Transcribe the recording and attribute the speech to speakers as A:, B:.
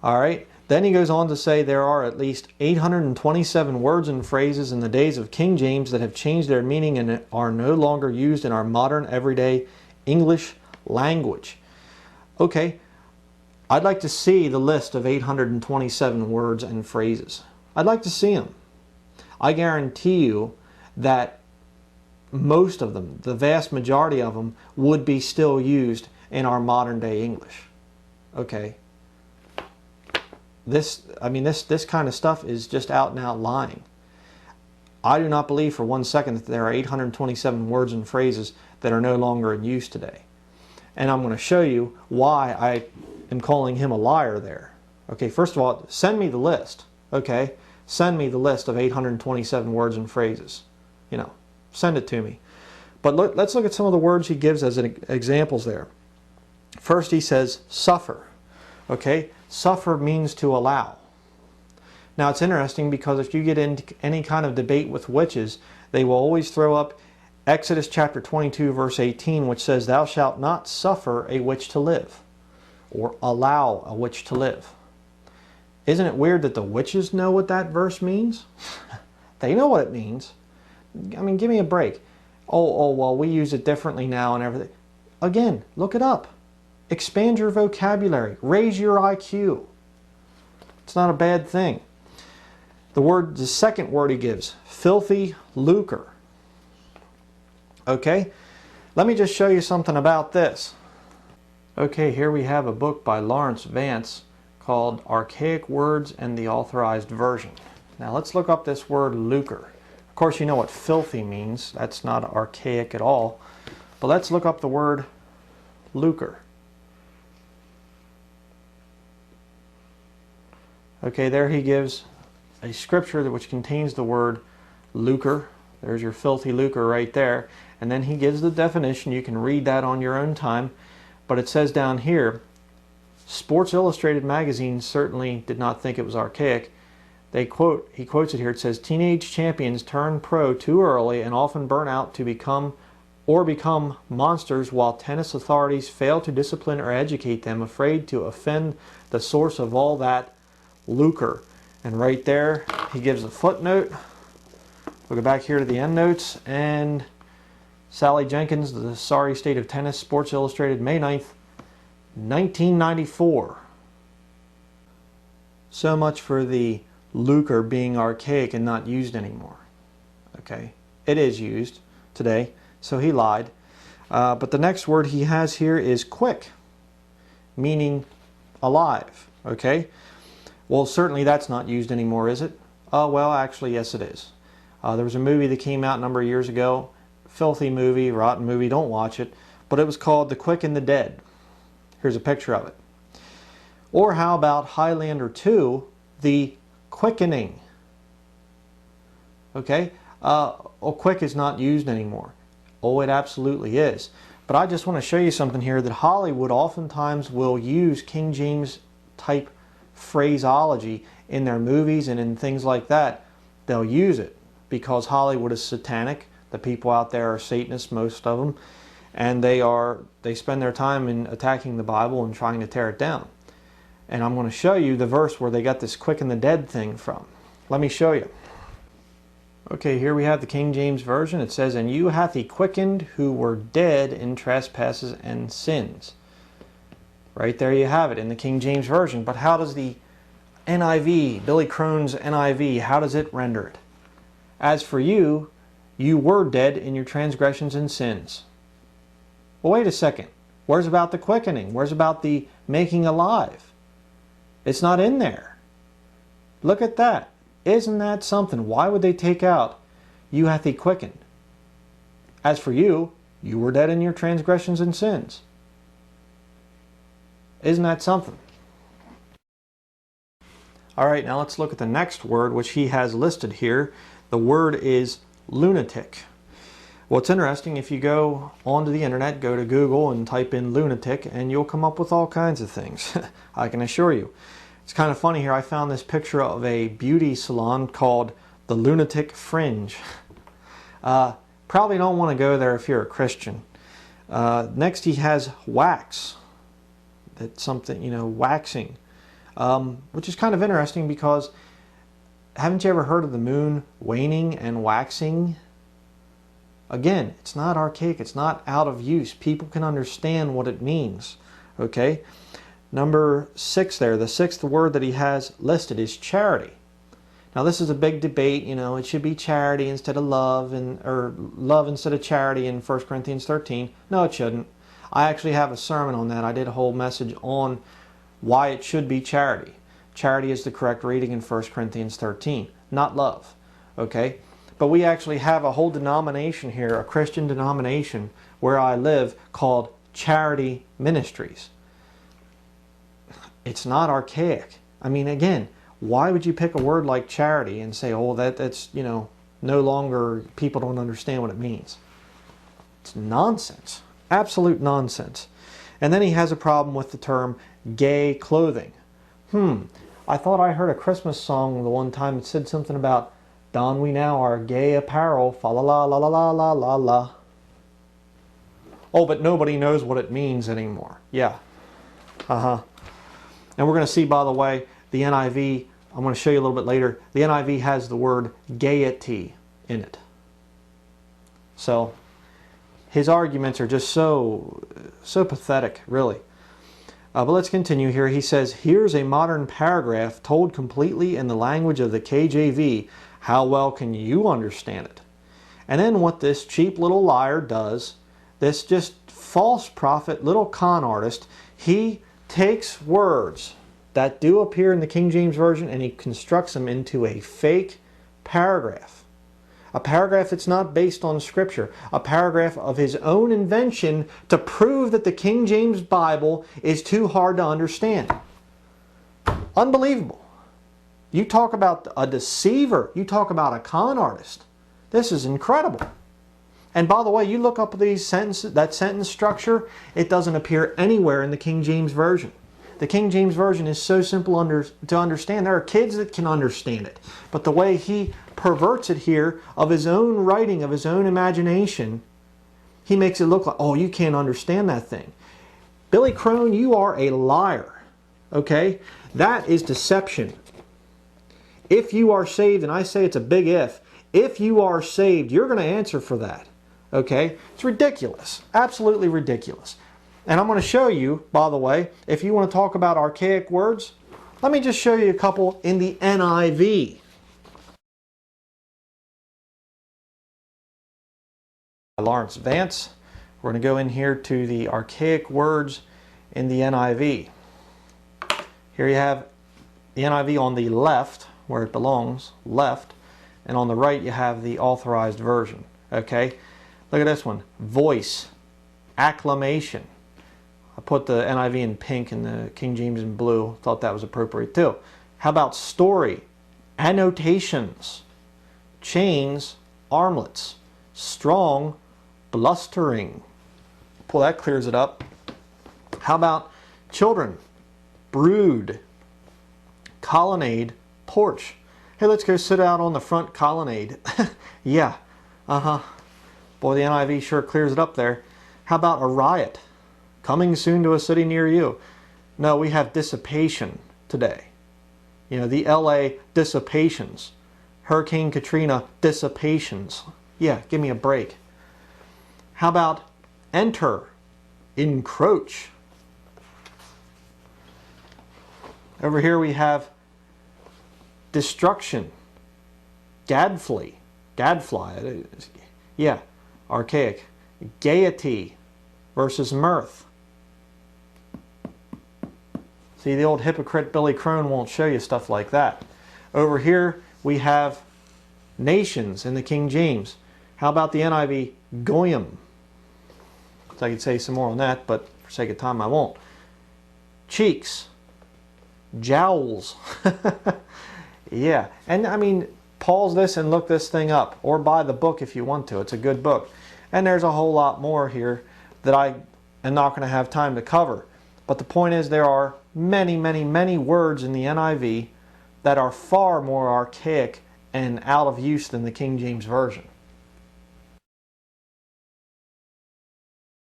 A: All right. Then he goes on to say there are at least 827 words and phrases in the days of King James that have changed their meaning and are no longer used in our modern everyday English language. Okay, I'd like to see the list of 827 words and phrases. I'd like to see them. I guarantee you that most of them, the vast majority of them, would be still used in our modern day English. Okay. This kind of stuff is just out and out lying. I do not believe for one second that there are 827 words and phrases that are no longer in use today. And I'm going to show you why I am calling him a liar there. Okay, first of all, send me the list. Okay, send me the list of 827 words and phrases. You know, send it to me. But let's look at some of the words he gives as examples there. First, he says suffer. Okay, suffer means to allow. Now, it's interesting because if you get into any kind of debate with witches, they will always throw up Exodus chapter 22 verse 18, which says, "Thou shalt not suffer a witch to live," or allow a witch to live. Isn't it weird that the witches know what that verse means? They know what it means. I mean, give me a break. Oh, well, we use it differently now and everything. Again, look it up. Expand your vocabulary. Raise your IQ. It's not a bad thing. The second word he gives, filthy lucre. Okay, let me just show you something about this. Okay, here we have a book by Lawrence Vance called Archaic Words and the Authorized Version. Now let's look up this word lucre. Of course, you know what filthy means. That's not archaic at all. But let's look up the word lucre. Okay, there he gives a scripture which contains the word lucre. There's your filthy lucre right there. And then he gives the definition. You can read that on your own time. But it says down here, Sports Illustrated magazine certainly did not think it was archaic. He quotes it here. It says, "Teenage champions turn pro too early and often burn out to become monsters, while tennis authorities fail to discipline or educate them, afraid to offend the source of all that lucre." And right there, he gives a footnote. We'll go back here to the end notes. And Sally Jenkins, The Sorry State of Tennis, Sports Illustrated, May 9th, 1994. So much for the lucre being archaic and not used anymore. Okay, it is used today, so he lied. But the next word he has here is quick, meaning alive. Okay, well, certainly that's not used anymore, is it? Well, actually, yes, it is. There was a movie that came out a number of years ago, filthy movie, rotten movie, don't watch it, but it was called The Quick and the Dead. Here's a picture of it. Or how about Highlander 2, The Quickening? Okay, quick is not used anymore. Oh, it absolutely is. But I just want to show you something here that Hollywood oftentimes will use King James type phraseology in their movies and in things like that. They'll use it because Hollywood is satanic. The people out there are Satanists, most of them, and they spend their time in attacking the Bible and trying to tear it down. And I'm going to show you the verse where they got this quick and the dead thing from. Let me show you. Okay, here we have the King James Version. It says, "And you hath he quickened who were dead in trespasses and sins." Right there you have it in the King James Version. But how does the NIV, Billy Crone's NIV, how does it render it? "As for you, you were dead in your transgressions and sins." Well, wait a second. Where's about the quickening? Where's about the making alive? It's not in there. Look at that. Isn't that something? Why would they take out, "You hath he quickened"? "As for you, you were dead in your transgressions and sins." Isn't that something? All right, now let's look at the next word, which he has listed here. The word is lunatic. Well, it's interesting. If you go onto the internet, go to Google and type in lunatic, and you'll come up with all kinds of things. I can assure you. It's kind of funny here. I found this picture of a beauty salon called the Lunatic Fringe. Probably don't want to go there if you're a Christian. Next, he has wax. That's something, waxing. which is kind of interesting because haven't you ever heard of the moon waning and waxing? Again, it's not archaic, it's not out of use. People can understand what it means. Okay? Number 6 there, the 6th word that he has listed is charity. Now this is a big debate, you know, it should be charity instead of love, or love instead of charity in 1 Corinthians 13. No, it shouldn't. I actually have a sermon on that. I did a whole message on why it should be charity. Charity is the correct reading in 1 Corinthians 13, not love. Okay? But we actually have a whole denomination here, a Christian denomination where I live called Charity Ministries. It's not archaic. I mean, again, why would you pick a word like charity and say, oh, that's, you know, no longer, people don't understand what it means? It's nonsense. Absolute nonsense. And then he has a problem with the term gay clothing. I thought I heard a Christmas song the one time that said something about don we now our gay apparel, fa la la la la la la la la. Oh, but nobody knows what it means anymore. Yeah. And we're going to see, by the way, the NIV, I'm going to show you a little bit later, the NIV has the word gaiety in it. So, his arguments are just so pathetic, really. But let's continue here. He says, here's a modern paragraph told completely in the language of the KJV. How well can you understand it? And then what this cheap little liar does, this just false prophet, little con artist, he takes words that do appear in the King James Version and he constructs them into a fake paragraph. A paragraph that's not based on Scripture. A paragraph of his own invention to prove that the King James Bible is too hard to understand. Unbelievable. You talk about a deceiver. You talk about a con artist. This is incredible. And by the way, you look up these sentences, that sentence structure, it doesn't appear anywhere in the King James Version. The King James Version is so simple to understand. There are kids that can understand it. But the way he perverts it here, of his own writing, of his own imagination, he makes it look like, oh, you can't understand that thing. Billy Crone, you are a liar. Okay? That is deception. If you are saved, and I say it's a big if you are saved, you're going to answer for that. Okay? It's ridiculous. Absolutely ridiculous. And I'm going to show you, by the way, if you want to talk about archaic words, let me just show you a couple in the NIV. Lawrence Vance. We're going to go in here to the archaic words in the NIV. Here you have the NIV on the left, where it belongs, left, and on the right you have the authorized version. Okay? Look at this one. Voice, acclamation. I put the NIV in pink and the King James in blue. Thought that was appropriate too. How about story, annotations, chains, armlets, strong, blustering. Well, that clears it up. How about children, brood, colonnade, porch. Hey, let's go sit out on the front colonnade. Yeah, Boy, the NIV sure clears it up there. How about a riot? Coming soon to a city near you. No, we have dissipation today. You know, the LA dissipations. Hurricane Katrina dissipations. Yeah, give me a break. How about enter, encroach? Over here we have destruction, gadfly, yeah, archaic. Gaiety versus mirth. See, the old hypocrite Billy Crone won't show you stuff like that. Over here we have nations in the King James. How about the NIV? Goyim. So I could say some more on that, but for sake of time I won't. Cheeks. Jowls. Yeah, and I mean, pause this and look this thing up, or buy the book if you want to. It's a good book. And there's a whole lot more here that I am not going to have time to cover. But the point is, there are many, many, many words in the NIV that are far more archaic and out of use than the King James Version.